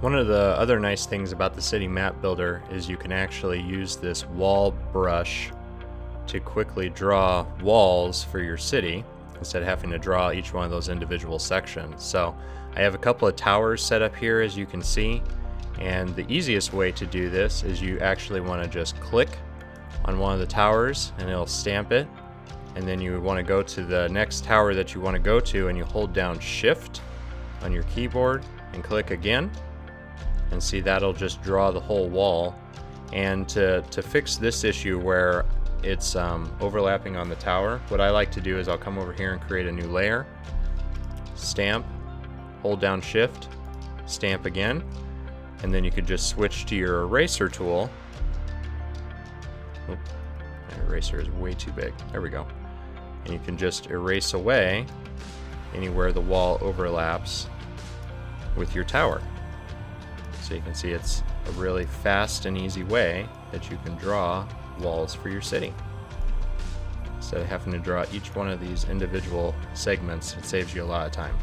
One of the other nice things about the City Map Builder is you can actually use this wall brush to quickly draw walls for your city instead of having to draw each one of those individual sections. So I have a couple of towers set up here, as you can see, and the easiest way to do this is you actually want to just click on one of the towers and it'll stamp it, and then you want to go to the next tower that you want to go to and you hold down Shift on your keyboard and click again, and see that'll just draw the whole wall. And to fix this issue where it's overlapping on the tower, what I like to do is I'll come over here and create a new layer, stamp, hold down Shift, stamp again, and then you could just switch to your eraser tool. Oop, my eraser is way too big. There we go. And you can just erase away anywhere the wall overlaps with your tower. So you can see it's a really fast and easy way that you can draw walls for your city. Instead of having to draw each one of these individual segments, it saves you a lot of time.